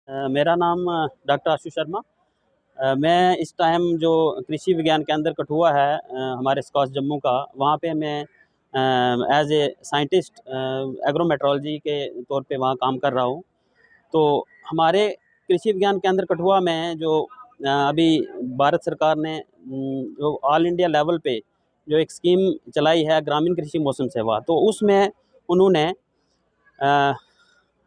मेरा नाम डॉक्टर आशु शर्मा। मैं इस टाइम जो कृषि विज्ञान केंद्र कठुआ है, हमारे स्कॉच जम्मू का, वहाँ पे मैं एज ए साइंटिस्ट एग्रोमेट्रोलॉजी के तौर पे वहाँ काम कर रहा हूँ। तो हमारे कृषि विज्ञान केंद्र कठुआ में जो अभी भारत सरकार ने जो ऑल इंडिया लेवल पे जो एक स्कीम चलाई है, ग्रामीण कृषि मौसम सेवा, तो उसमें उन्होंने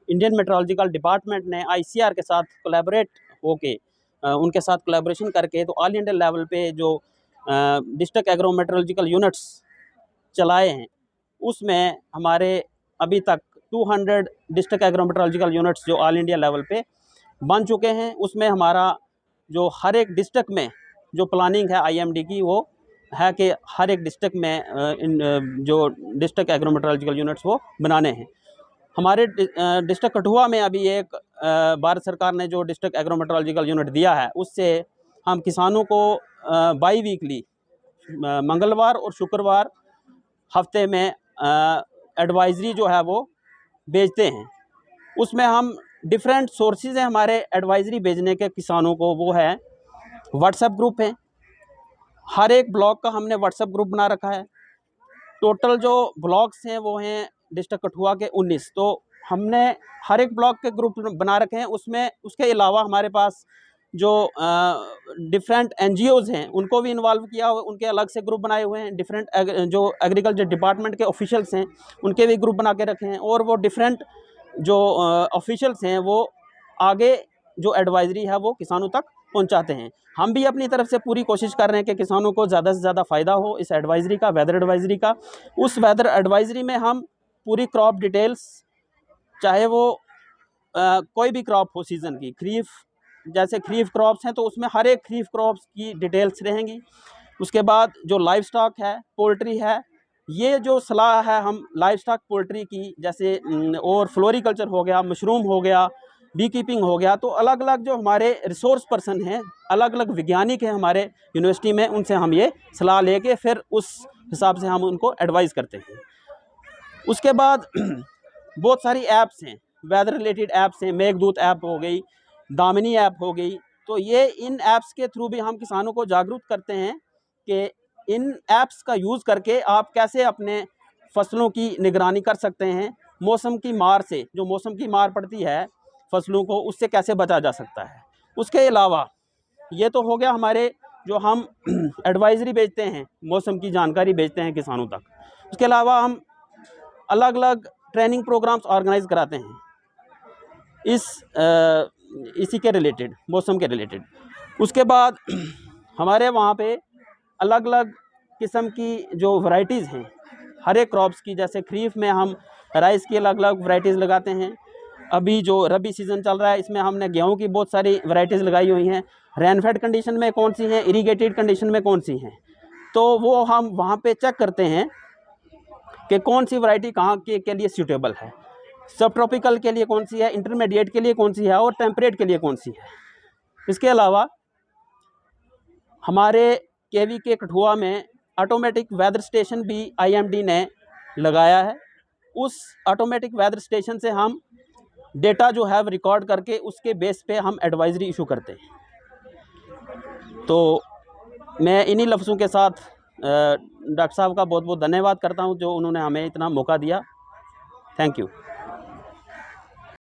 इंडियन मेट्रोलॉजिकल डिपार्टमेंट ने आईसीआर के साथ कोलैबोरेट होके उनके साथ कोलैबोरेशन करके तो ऑल इंडिया लेवल पे जो डिस्ट्रिक्ट एग्रोमेट्रोलॉजिकल यूनिट्स चलाए हैं, उसमें हमारे अभी तक 200 डिस्ट्रिक्ट एग्रोमेट्रोलॉजिकल यूनिट्स जो ऑल इंडिया लेवल पे बन चुके हैं। उसमें हमारा जो हर एक डिस्ट्रिक्ट में जो प्लानिंग है आईएमडी की, वो है कि हर एक डिस्ट्रिक्ट में जो डिस्ट्रिक्ट एग्रोमेट्रोलॉजिकल यूनिट्स वो बनाने हैं। हमारे डिस्ट्रिक्ट कठुआ में अभी एक भारत सरकार ने जो डिस्ट्रिक्ट एग्रोमेट्रोलॉजिकल यूनिट दिया है, उससे हम किसानों को बाई वीकली मंगलवार और शुक्रवार हफ्ते में एडवाइजरी जो है वो भेजते हैं। उसमें हम डिफरेंट सोर्सेज हैं हमारे एडवाइजरी भेजने के किसानों को, वो है व्हाट्सएप ग्रुप है। हर एक ब्लॉक का हमने व्हाट्सएप ग्रुप बना रखा है। टोटल जो ब्लॉक्स हैं वो हैं डिस्ट्रिक्ट कठुआ के 19। तो हमने हर एक ब्लॉक के ग्रुप बना रखे हैं। उसमें उसके अलावा हमारे पास जो डिफरेंट एनजीओज़ हैं उनको भी इन्वॉल्व किया हुआ, उनके अलग से ग्रुप बनाए हुए हैं। डिफरेंट जो एग्रीकल्चर डिपार्टमेंट के ऑफिशियल्स हैं उनके भी ग्रुप बना के रखे हैं, और वो डिफरेंट जो ऑफिशियल्स हैं वो आगे जो एडवाइजरी है वो किसानों तक पहुंचाते हैं। हम भी अपनी तरफ से पूरी कोशिश कर रहे हैं कि किसानों को ज़्यादा से ज़्यादा फ़ायदा हो इस एडवाइजरी का, वेदर एडवाइजरी का। उस वेदर एडवाइजरी में हम पूरी क्रॉप डिटेल्स, चाहे वो कोई भी क्रॉप हो सीज़न की, खरीफ जैसे खरीफ क्रॉप्स हैं तो उसमें हर एक खरीफ क्रॉप्स की डिटेल्स रहेंगी। उसके बाद जो लाइव स्टॉक है, पोल्ट्री है, ये जो सलाह है हम लाइव स्टॉक पोल्ट्री की, जैसे और फ्लोरिकल्चर हो गया, मशरूम हो गया, बी कीपिंग हो गया, तो अलग अलग जो हमारे रिसोर्स पर्सन हैं, अलग अलग वैज्ञानिक हैं हमारे यूनिवर्सिटी में, उनसे हम ये सलाह लेके फिर उस हिसाब से हम उनको एडवाइस करते हैं। उसके बाद बहुत सारी ऐप्स हैं, वेदर रिलेटेड ऐप्स हैं, मेघदूत ऐप हो गई, दामिनी ऐप हो गई। तो ये इन ऐप्स के थ्रू भी हम किसानों को जागरूक करते हैं कि इन ऐप्स का यूज़ करके आप कैसे अपने फसलों की निगरानी कर सकते हैं। मौसम की मार से, जो मौसम की मार पड़ती है फसलों को, उससे कैसे बचा जा सकता है। उसके अलावा ये तो हो गया हमारे जो हम एडवाइजरी भेजते हैं, मौसम की जानकारी भेजते हैं किसानों तक। उसके अलावा हम अलग अलग ट्रेनिंग प्रोग्राम्स ऑर्गेनाइज कराते हैं इसी के रिलेटेड, मौसम के रिलेटेड। उसके बाद हमारे वहाँ पे अलग अलग किस्म की जो वैरायटीज़ हैं हर एक क्रॉप्स की, जैसे खरीफ में हम राइस की अलग अलग वैरायटीज़ लगाते हैं। अभी जो रबी सीज़न चल रहा है इसमें हमने गेहूं की बहुत सारी वैरायटीज़ लगाई हुई हैं। रेनफेड कंडीशन में कौन सी हैं, इरीगेटेड कंडीशन में कौन सी हैं, तो वो हम वहाँ पे चेक करते हैं कि कौन सी वैरायटी कहाँ के लिए सूटेबल है। सब ट्रॉपिकल के लिए कौन सी है, इंटरमीडिएट के लिए कौन सी है, और टेम्परेट के लिए कौन सी है। इसके अलावा हमारे केवी के कठुआ में ऑटोमेटिक वेदर स्टेशन भी आईएमडी ने लगाया है। उस ऑटोमेटिक वेदर स्टेशन से हम डेटा जो है रिकॉर्ड करके उसके बेस पे हम एडवाइजरी इशू करते हैं। तो मैं इन्हीं लफ्ज़ों के साथ डॉक्टर साहब का बहुत बहुत धन्यवाद करता हूं जो उन्होंने हमें इतना मौका दिया। Thank you.